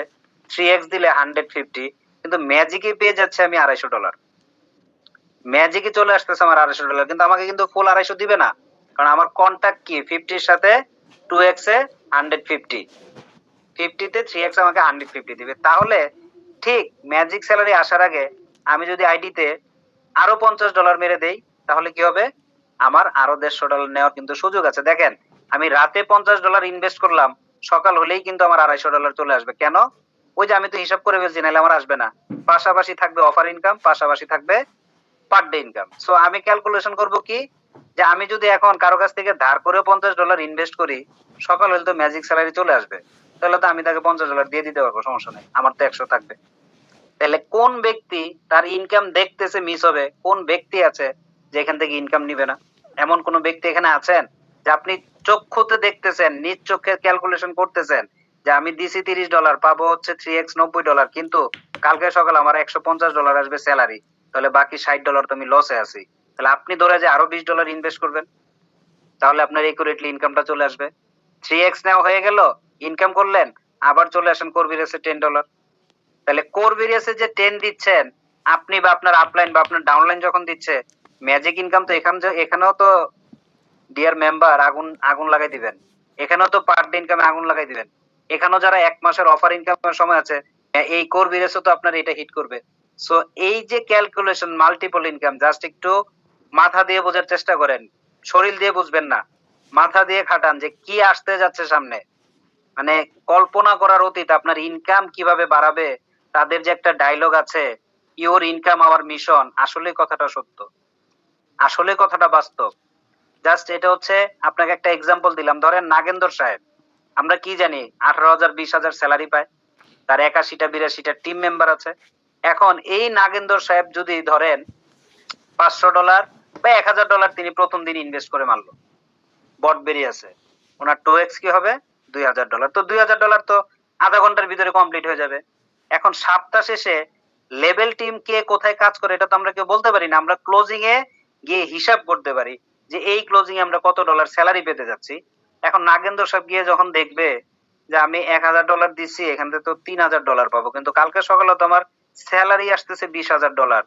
[SPEAKER 1] 3x দিলে 150, কিন্তু ম্যাজিকে পেয়ে যাচ্ছে আমি $250। ম্যাজিকে চলে আসতেছে আমার $250, কিন্তু আমাকে কিন্তু ফুল 250 দিবে না, কারণ আমার কন্টাক্ট কি 50 এর সাথে 2x এ 150, 50 তে 3x আমাকে 150 দিবে। তাহলে ঠিক ম্যাজিক স্যালারি আসার আগে আমি যদি আইডিতে আরো $50 মেরে দেই, তাহলে কি হবে, আমার আরো $150 নেওয়ার কিন্তু সুযোগ আছে। দেখেন আমি রাতে $50 ইনভেস্ট করলাম, সকাল হলেই কিন্তু আমার $250 চলে আসবে। কেন, ওই যে আমি তো হিসাব করে ফেলছি, নাহলে আমার আসবে না। পাশাপাশি থাকবে অফার ইনকাম, পাশাপাশি থাকবে পার ডে ইনকাম। সো আমি ক্যালকুলেশন করব কি, যে আমি যদি এখন কারো কাছ থেকে ধার করে $50 ইনভেস্ট করি, সকাল হলে তো ম্যাজিক স্যালারি চলে আসবে, তাহলে তো আমি তাকে $50 দিয়ে দিতে পারবো, সমস্যা নেই, আমার তো 100 থাকবে। তাহলে কোন ব্যক্তি তার ইনকাম দেখতেছে মিস হবে, কোন ব্যক্তি আছে যে এখান থেকে ইনকাম নিবে না? এমন কোন ব্যক্তি এখানে আছেন যে আপনি চক্ষুতে দেখতেছেন, নিজ চোখে ক্যালকুলেশন করতেছেন যে আমি দিছি $30, পাবো হচ্ছে 3x $90, কিন্তু কালকে সকালে আমার $150 আসবে স্যালারি, তাহলে বাকি $60 তো আমি লসে আছি। তাহলে আপনি ধরে যে আরো $20 ইনভেস্ট করবেন, তাহলে আপনার একুরেটলি ইনকামটা চলে আসবে। 3x নেওয়া হয়ে গেল, ইনকাম করলেন, আবার চলে আসেন করবিরেসে $10। তাহলে কোর ভেরিয়াসে যে 10 দিচ্ছেন আপনি, বা আপনার আপলাইন বা আপনার ডাউনলাইন যখন দিচ্ছে, ম্যাজিক ইনকাম তো এখানেও তো ডিয়ার মেম্বার আগুন আগুন লাগাই দিবেন, এখানেও তো পার ডে ইনকামে আগুন লাগাই দিবেন, এখানেও যারা 1 মাসের অফার ইনকামের সময় আছে, এই কোর ভেরিয়াসে তো আপনার এটা হিট করবে। সো এই যে ক্যালকুলেশন মাল্টিপল ইনকাম, জাস্ট একটু মাথা দিয়ে বোঝার চেষ্টা করেন, শরীর দিয়ে বুঝবেন না, মাথা দিয়ে খাটান যে কি আসতে যাচ্ছে সামনে। মানে কল্পনা করার অতীত, আপনার ইনকাম কিভাবে বাড়াবে, তাদের যে একটা ডায়লগ আছে, ইওর ইনকাম আওয়ার মিশন, আসলে কথাটা সত্য, আসলে কথাটা বাস্তব। জাস্ট এটা হচ্ছে আপনাকে একটা এক্সাম্পল দিলাম, ধরেন নাগেন্দর সাহেব, আমরা কি জানি 18,000 20,000 স্যালারি পায়, তার 81টা 82টা টিম মেম্বার আছে। এখন এই নাগেন্দর সাহেব যদি ধরেন $500 বা $1,000 তিনি প্রথম দিন ইনভেস্ট করে মারলো, বট বেরিয়েছে, ওনার 2x কি হবে, $2,000। তো $2,000 তো আধা ঘন্টার ভিতরে কমপ্লিট হয়ে যাবে। এখন সপ্তাহ শেষে লেভেল টিম কে কোথায় কাজ করে এটা তো আমরা কেউ বলতে পারি না, আমরা ক্লোজিং এ গিয়ে হিসাব করতে পারি যে এই ক্লোজিং এ আমরা কত ডলার স্যালারি পেতে যাচ্ছি। এখন নাগেন্দ্র সাহেব গিয়ে যখন দেখবে যে আমি $1,000 দিচ্ছি, এখান থেকে তো $3,000 পাবো, কিন্তু কালকে সকালে তো আমার স্যালারি আসতেছে $20,000,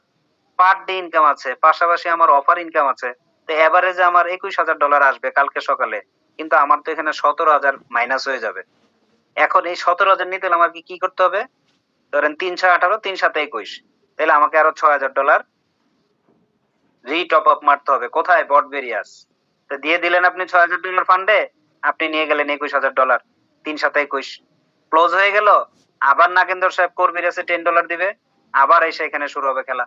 [SPEAKER 1] পার ডে ইনকাম আছে, পাশাপাশি আমার অফার ইনকাম আছে, তো এভারেজে আমার $21,000 আসবে কালকে সকালে, কিন্তু আমার তো এখানে 17,000 মাইনাস হয়ে যাবে। এখন এই 17,000 নিতে হলে আমাকে কি করতে হবে, ধরেন 3-18 3-7-21, তাহলে আমাকে আরো $6,000 টপ আপ মারতে হবে, কোথায়, বট ভেরিয়াস। তো দিয়ে দিলেন আপনি $6,000 ফান্ডে, আপনি নিয়ে গেলেন $21,000, 3-7-21 ক্লোজ হয়ে গেল। আবার নাগেন্দর সাহেব কোর ভেরিয়াসে $10 দিবে, আবার এসে এখানে শুরু হবে খেলা।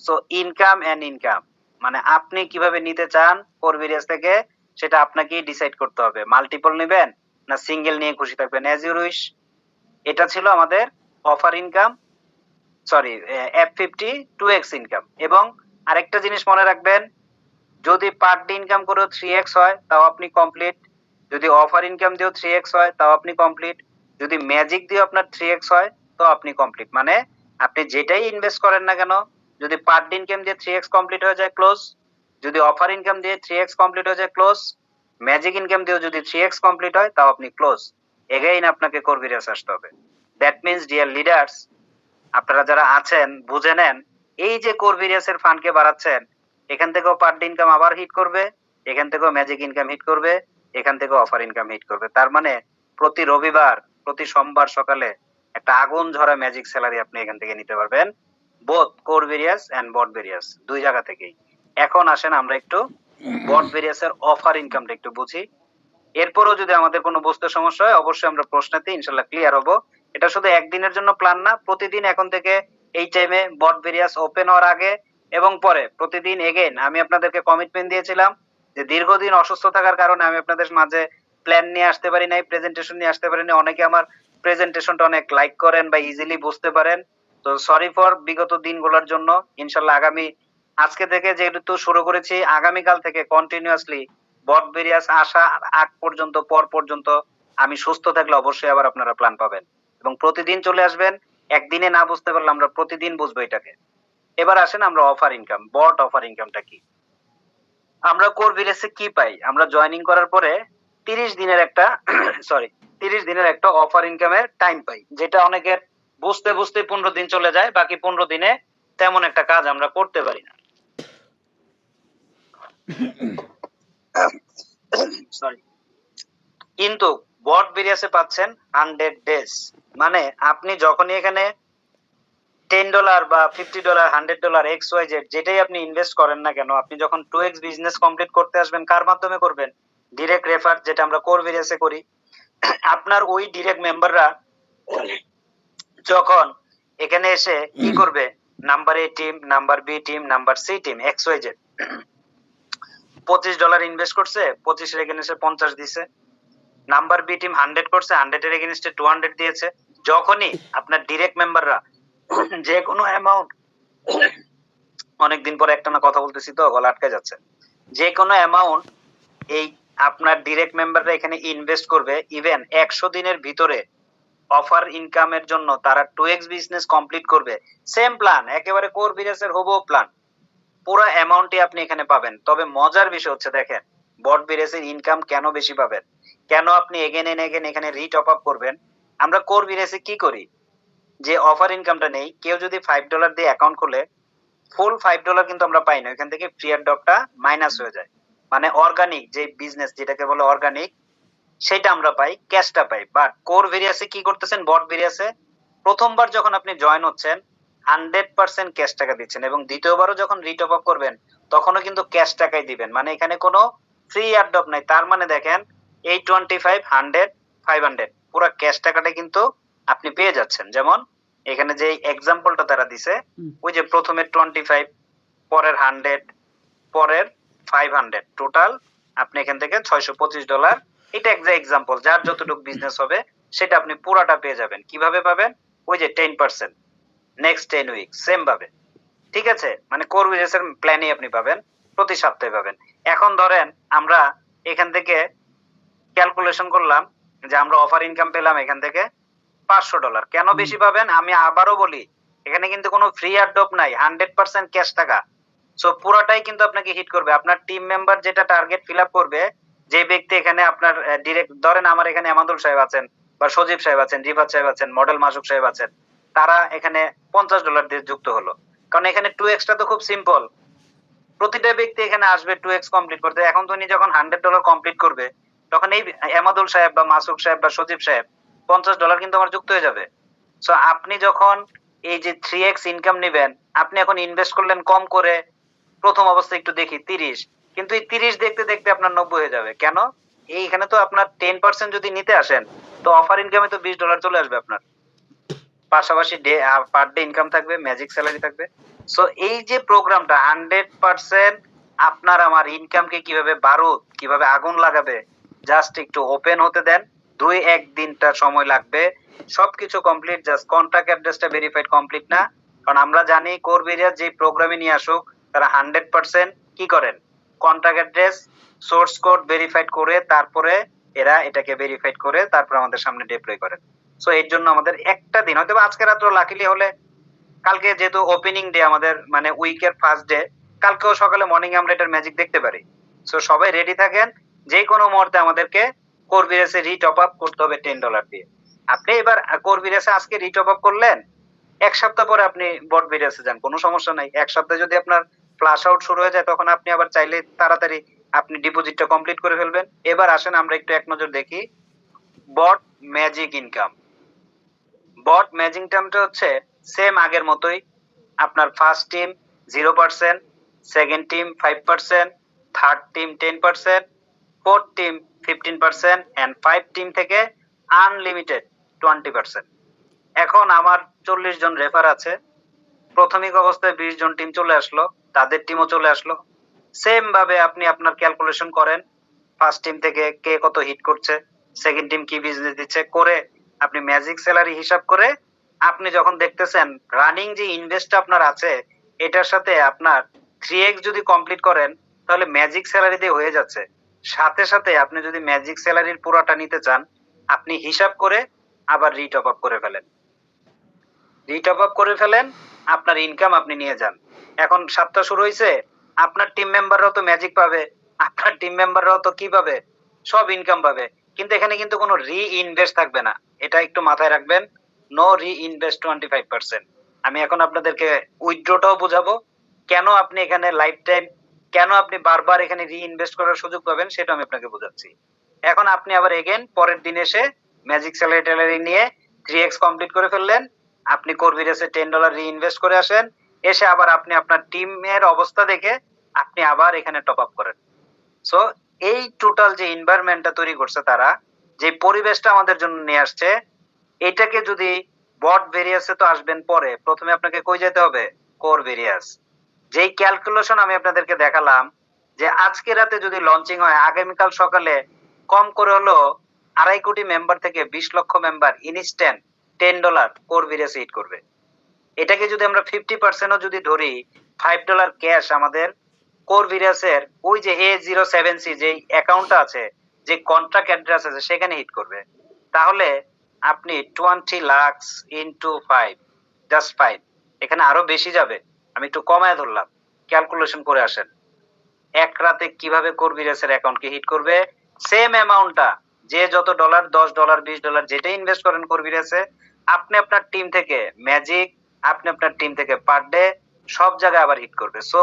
[SPEAKER 1] সো ইনকাম এন্ড ইনকাম মানে আপনি কিভাবে নিতে চান কোর ভেরিয়াস থেকে সেটা আপনাকেই ডিসাইড করতে হবে। মাল্টিপল নেবেন না সিঙ্গেল নিয়ে খুশি থাকবেন, অ্যাজ ইউ উইশ। এটা ছিল আমাদের offer income, sorry F50 2x income. এবং আরেকটা জিনিস মনে রাখবেন, যদি পার ডে ইনকাম করেও 3x হয় তাও আপনি কমপ্লিট, যদি অফার ইনকাম দিয়েও 3x হয় তাও আপনি কমপ্লিট, যদি ম্যাজিক দিয়ে আপনার 3x হয় তো আপনি কমপ্লিট। মানে আপনি যেটাই ইনভেস্ট করেন না কেন, যদি পার ডে ইনকাম দিয়ে 3x কমপ্লিট হয়ে যায় ক্লোজ, যদি অফার ইনকাম দিয়ে 3x কমপ্লিট হয়ে যায় ক্লোজ, ম্যাজিক ইনকাম দিয়েও যদি 3x কমপ্লিট হয় তাও আপনি ক্লোজ। এগেইন আপনাকে কোর ভেরিয়াস আসতে হবে। দ্যাট মিনস ডিয়ার লিডার্স, আপনারা যারা আছেন বুঝে নেন, এই যে কোর ভেরিয়াসের ফান্ডকে বাড়াচ্ছেন, এখান থেকেও পার ডে ইনকাম আবার হিট করবে, এখান থেকেও ম্যাজিক ইনকাম হিট করবে, এখান থেকেও অফার ইনকাম হিট করবে। তার মানে প্রতি রবিবার প্রতি সোমবার সকালে একটা আগুন ঝরা ম্যাজিক স্যালারি আপনি এখান থেকে নিতে পারবেন, both core various and bot various দুই জায়গা থেকেই। এখন আসেন আমরা একটু বট ভেরিয়াসের অফার ইনকামটা একটু বুঝি। এরপরও যদি আমাদের কোনো বুঝতে সমস্যা হয় অবশ্যই আমরা প্রশ্নেতে ইনশাল্লাহ ক্লিয়ার হবো। এটা শুধু একদিনের জন্য প্ল্যান না, প্রতিদিন এখন থেকে এই টাইমে বট ভেরিয়াস ওপেন হওয়ার আগে এবং পরে প্রতিদিন এগেইন আমি আপনাদেরকে কমিটমেন্ট দিয়েছিলাম যে দীর্ঘদিন অসুস্থ থাকার কারণে আমি আপনাদের মাঝে প্ল্যান নিয়ে আসতে পারি নাই, প্রেজেন্টেশন নিয়ে আসতে পারি না। অনেকে আমার প্রেজেন্টেশনটা অনেক লাইক করেন বা ইজিলি বুঝতে পারেন, তো সরি ফর বিগত দিনগুলোর জন্য। ইনশাল্লাহ আগামী আজকে থেকে যেহেতু শুরু করেছি, আগামীকাল থেকে কন্টিনিউয়াসলি বট ভেরিয়াস আসা আগ পর্যন্ত পর পর্যন্ত আমি সুস্থ থাকলে অবশ্যই আবার আপনারা প্ল্যান পাবেন এবং প্রতিদিন চলে আসবেন। একদিনে না বুঝতে পারলে আমরা প্রতিদিন বুঝবো এটাকে। এবার আসেন আমরা অফার ইনকাম, বট অফার ইনকামটা কি। আমরা কোর ভেরিয়াসে কি পাই, আমরা জয়েনিং করার পরে 30 দিনের একটা সরি 30 দিনের একটা অফার ইনকামের টাইম পাই, যেটা অনেকের বুঝতে বুঝতে 15 দিন চলে যায়, বাকি 15 দিনে তেমন একটা কাজ আমরা করতে পারি না। সরি, কিন্তু বট ভেরিয়াসে পাচ্ছেন 100 ডেজ। মানে আপনি যখনই এখানে $10 বা $50 $100 XYZ যেটাই আপনি ইনভেস্ট করেন না কেন, আপনি যখন 2x বিজনেস কমপ্লিট করতে আসবেন কার মাধ্যমে করবেন, ডিরেক্ট রেফার, যেটা আমরা কোর ভেরিয়াসে করি। আপনার ওই ডিরেক্ট মেম্বাররা যখন এখানে এসে কি করবে, number A team, number B team, number C team, XYZ $25 invest করছে, 25 এর এগেইনস্টে 50 দিছে। নাম্বার বি টিম 100 করছে, 100 এর এগেইনস্টে 200 দিয়েছে। যখনই আপনার ডিরেক্ট মেম্বাররা যে কোনো অ্যামাউন্ট, অনেকদিন পরে একটা না কথা বলতেছি তো গলা আটকে যাচ্ছে, যে কোনো অ্যামাউন্ট এই আপনার ডিরেক্ট মেম্বাররা এখানে ইনভেস্ট করবে, ইভেন 100 দিনের ভিতরে অফার ইনকামের জন্য তারা 2x বিজনেস কমপ্লিট করবে। সেম প্ল্যান, একেবারে কোর ভেরিয়াসের হুবহু প্ল্যান, পুরো অ্যামাউন্টই আপনি এখানে পাবেন। তবে মজার বিষয় হচ্ছে দেখেন, বট ভেরিয়াসের ইনকাম কেন বেশি পাবেন, কেন আপনি এগেন এন্ড এগেন এখানে রিটপ আপ করবেন। আমরা কোর ভেরিয়াসে কি করি, যে অফার ইনকামটা নেই, কেউ যদি $5 দিয়ে অ্যাকাউন্ট খুলে ফুল $5 কিন্তু আমরা পাই না, এখান থেকে ফ্রি ডকটা মাইনাস হয়ে যায়। মানে অর্গানিক যে বিজনেস যেটাকে বলে অর্গানিক, সেটা আমরা পাই, ক্যাশটা পাই। বাট কোর ভেরিয়াসে কি করতেছেন, বট ভেরিয়াসে প্রথমবার যখন আপনি জয়েন হচ্ছেন 100% ক্যাশ টাকা দিচ্ছেন এবং দ্বিতীয়বারও যখন রিটপ আপ করবেন তখনও কিন্তু ক্যাশ টাকাই দিবেন। মানে এখানে কোনো ফ্রি এয়ারড্রপ নাই। তার মানে দেখেন 825 100 500 পুরো ক্যাশ টাকাটা কিন্তু আপনি পেয়ে যাচ্ছেন। যেমন এখানে যে এক্সাম্পলটা তারা দিছে, ওই যে প্রথমে 25, পরের 100, পরের 500, টোটাল আপনি এখান থেকে $625। এটা একটা এক্সাম্পল, যার যতটুকু বিজনেস হবে সেটা আপনি পুরাটা পেয়ে যাবেন। কিভাবে পাবেন, ওই যে 10% নেক্সট 10 উইক সেম ভাবে, ঠিক আছে। মানে কোর ভেরিয়াসের প্ল্যানই আপনি পাবেন, প্রতি সপ্তাহে পাবেন। এখন ধরেন আমরা এখান থেকে ক্যালকুলেশন করলাম যে আমরা অফার ইনকাম পেলাম এখান থেকে $500। কেন বেশি পাবেন, আমি আবারও বলি, এখানে কিন্তু কোনো ফ্রি এয়ারড্রপ নাই, 100% ক্যাশ টাকা। সো পুরোটাই কিন্তু আপনাকে হিট করবে। আপনার টিম মেম্বার যেটা টার্গেট ফিল আপ করবে, যে ব্যক্তি এখানে আপনার ডিরেক্ট, ধরেন আমার এখানে আমাদুল সাহেব আছেন বা সজীব সাহেব আছেন, রিফাত সাহেব আছেন, মডেল মাসুক সাহেব আছেন, তারা এখানে $50 দিয়ে যুক্ত হলো। কারণ এখানে 2x টা তো খুব সিম্পল, প্রতিটা ব্যক্তি এখানে আসবে 2x কমপ্লিট করতে। এখন তো উনি যখন $100 কমপ্লিট করবে তখন এই আমাদুল সাহেব বা মাসুক সাহেব বা সজীব সাহেব $50 কিন্তু আমার যুক্ত হয়ে যাবে। সো আপনি যখন এই যে 3x ইনকাম নেবেন, আপনি এখন ইনভেস্ট করলেন কম করে, প্রথম অবস্থায় একটু দেখি 30, কিন্তু এই 30 দেখতে দেখতে আপনার 90 হয়ে যাবে। কেন, এইখানে তো আপনার 10% যদি নিতে আসেন তো অফার ইনকামে তো $20 চলে আসবে আপনার, পাশাপাশি ডে পার ডে ইনকাম থাকবে, ম্যাজিক স্যালারি থাকবে। সো এই যে প্রোগ্রামটা 100% আপনার আমার ইনকামকে কিভাবে বারুদ কিভাবে আগুন লাগাবে, জাস্ট একটু ওপেন হতে দেন। 2-1 দিনটা সময় লাগবে, সবকিছু কমপ্লিট, জাস্ট কন্ট্রাক্ট অ্যাড্রেসটা ভেরিফাইড কমপ্লিট না। কারণ আমরা জানি কোর ভেরিয়াস যে প্রোগ্রামে নিয়ে আসুক তারা 100% কি করেন, contract address source code verified করে তারপরে এরা এটাকে ভেরিফাইড করে তারপর আমাদের সামনে ডিপ্লয় করেন। সো এর জন্য আমাদের একটা দিন হয়তো আজকে রাত্র লাকিলি হলে, কালকে যেহেতু ওপেনিং ডে আমাদের মানে উইকের ফার্স্ট ডে, কালকেও সকালে মর্নিং আমরা এটার ম্যাজিক দেখতে পারি। সো সবাই রেডি থাকেন, যে কোনো মুহূর্তে আমাদেরকে কোরভিরাসে রিটপ আপ করতে হবে $10 দিয়ে। আপনি এবার কোরভিরাসে আজকে রিটপ আপ করলেন, এক সপ্তাহ পরে আপনি বট ভিরাসে যান, কোনো সমস্যা নাই। এক সপ্তাহে যদি আপনার ফ্লাশ আউট শুরু হয়ে যায় তখন আপনি আবার চাইলে তাড়াতাড়ি আপনি ডিপোজিটটা কমপ্লিট করে ফেলবেন। এবার আসেন আমরা একটু এক নজর দেখি bot magic income. Bot magic ইনকামটা হচ্ছে সেম আগের মতোই। আপনার first team 0%, second team 5%, third team 10%, fourth team 15% and 5 team থেকে আনলিমিটেড 20%। এখন আমার 40 জন রেফার আছে, প্রাথমিক অবস্থায় 20 জন টিম চলে আসলো, তাদের টিমও চলে আসলো। সেম ভাবে আপনি আপনার ক্যালকুলেশন করেন, ফার্স্ট টিম থেকে কে কত হিট করছে, সেকেন্ড টিম কি বিজনেস দিচ্ছে করে আপনি ম্যাজিক স্যালারি হিসাব করে আপনি যখন দেখতেছেন রানিং যে ইনভেস্ট আপনার আছে এটার সাথে আপনার 3x যদি কমপ্লিট করেন তাহলে ম্যাজিক স্যালারি দিয়ে হয়ে যাচ্ছে। সাথে সাথে আপনি যদি ম্যাজিক স্যালারির পুরোটা নিতে চান আপনি হিসাব করে আবার রিটপ আপ করে ফেলেন, রিটপ আপ করে ফেলেন, আপনার ইনকাম আপনি নিয়ে যান। এখন সপ্তাহ শুরু হয়েছে, আপনার টিম মেম্বাররাও তো ম্যাজিক পাবে, আপনার টিম মেম্বাররাও তো কি পাবে, সব ইনকাম পাবে। কিন্তু এখানে কিন্তু কোনো রি ইনভেস্ট থাকবে না, এটা একটু মাথায় রাখবেন। নো রি ইনভেস্ট 25%। আমি এখন আপনাদেরকে উইথড্রটাও বোঝাবো, কেন আপনি এখানে লাইফ টাইম, কেন আপনি বারবার এখানে রি ইনভেস্ট করার সুযোগ পাবেন সেটা আমি আপনাকে বোঝাচ্ছি। এখন আপনি আবার এগেন পরের দিন এসে ম্যাজিক স্যালারি ট্যালারি নিয়ে 3x কমপ্লিট করে ফেললেন, আপনি কোরভিরাসে $10 রিইনভেস্ট করে আসেন, এসে আবার আপনি আপনার টিমের অবস্থা দেখে আপনি আবার এখানে টপ আপ করেন। সো এই টোটাল যে এনভায়রনমেন্টটা তৈরি করছে তারা, যে পরিবেশটা আমাদের জন্য নিয়ে আসছে, এটাকে যদি বট ভেরিয়াসে তো আসবেন পরে, প্রথমে আপনাকে কই যেতে হবে, কোর ভেরিয়াস। যেই ক্যালকুলেশন আমি আপনাদেরকে দেখালাম যে আজকে রাতে যদি লঞ্চিং হয় আগামীকাল সকালে কম করে হলো 2.5 কোটি মেম্বার থেকে 20 লক্ষ মেম্বার ইনস্ট্যান্ট $10 কোর ভেরিয়াসে হিট করবে। এটাকে যদি আমরা 50%ও যদি ধরি, $5 ক্যাশ আমাদের কোর ভিরাসের ওই যে A07C যে অ্যাকাউন্টটা আছে, যে কন্ট্রাক্ট অ্যাড্রেস আছে সেখানে হিট করবে। তাহলে আপনি 20 লাখ ইনটু 5, জাস্ট 5, এখানে আরো বেশি যাবে, আমি একটু কমায় ধরলাম, ক্যালকুলেশন করে আসেন এক রাতে কিভাবে কোর ভিরাসের অ্যাকাউন্টকে হিট করবে। সেম অ্যামাউন্টটা যে যত ডলার, $10, $20 যেটা ইনভেস্ট করেন কোর ভিরাসে, আপনি আপনার টিম থেকে ম্যাজিক, আপনি আপনার টিম থেকে পার ডে সব জায়গায় আবার হিট করবে। সো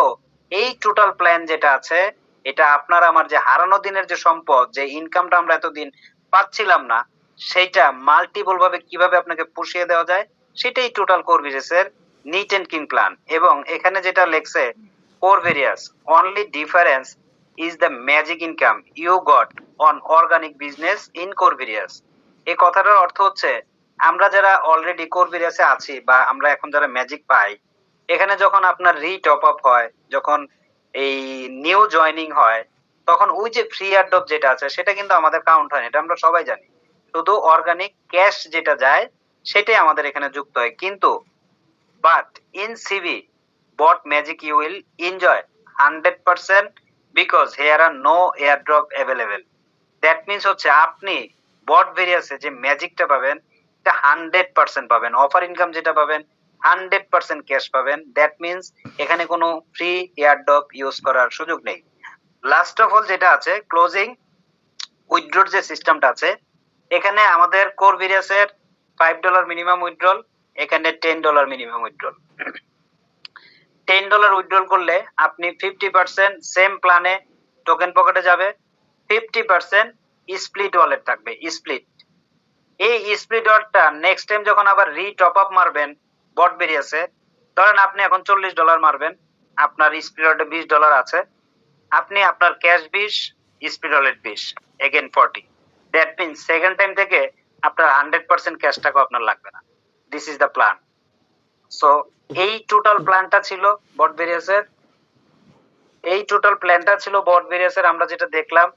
[SPEAKER 1] এই টোটাল প্ল্যান যেটা আছে, এটা আপনার আমার যে হারানো দিনের যে সম্পদ, যে ইনকামটা আমরা এতদিন পাচ্ছিলাম না, সেইটা মাল্টিপল ভাবে কিভাবে আপনাকে পুষিয়ে দেওয়া যায়, সেটাই টোটাল কোর ভিরাসের নিট এন্ড ক্লিন প্ল্যান। এবং এখানে যেটা লেখছে কোর ভেরিয়াস, only difference is the magic income you got on organic business in Corvirias। এই কথাটার অর্থ হচ্ছে আমরা যারা অলরেডি কোরভিরাসে আছি বা আমরা এখন যারা ম্যাজিক পাই, এখানে যখন আপনার রি টপ আপ হয়, যখন এই নিউ জয়নিং হয়, তখন ওই যে ফ্রি এয়ারড্রপ যেটা আছে সেটা কিন্তু আমাদের কাউন্ট হয় না, এটা আমরা সবাই জানি। শুধু অর্গানিক ক্যাশ যেটা যায় সেটাই আমাদের এখানে যুক্ত হয়। কিন্তু but in CB bot magic you will enjoy 100% because here are no airdrop available। That means হচ্ছে আপনি বট ভেরিয়াসে যে ম্যাজিকটা পাবেন এটা 100% পাবেন, অফার ইনকাম যেটা পাবেন 100% ক্যাশ পাবেন। দ্যাট মিনস এখানে কোনো ফ্রি এয়ারড্রপ ইউজ করার সুযোগ নেই। লাস্ট অফ অল যেটা আছে ক্লোজিং উইথড্রোর যে সিস্টেমটা আছে, এখানে আমাদের কোর ভেরিয়াসের $5 মিনিমাম উইথড্রল, এখানে $10 মিনিমাম উইথড্রল। $10 উইথড্রল করলে আপনি 50% সেম প্ল্যানে টোকেন পকেটে যাবে, 50% স্প্লিট ওয়ালেট থাকবে, স্প্লিট। এই স্প্লিট ওয়ালেটটা নেক্সট টাইম যখন আবার রি টপ আপ মারবেন বট ভেরিয়াসে, ধরেন আপনি এখন $40 মারবেন, আপনার স্প্লিট ওয়ালেটে $20 আছে, আপনি আপনার cash 20, split wallet 20, again 40। That means second time থেকে আপনার 100% ক্যাশ টাকা আপনার লাগবে না। This is the plan. So এই টোটাল প্ল্যানটা ছিল বট ভেরিয়াসের, আমরা যেটা দেখলাম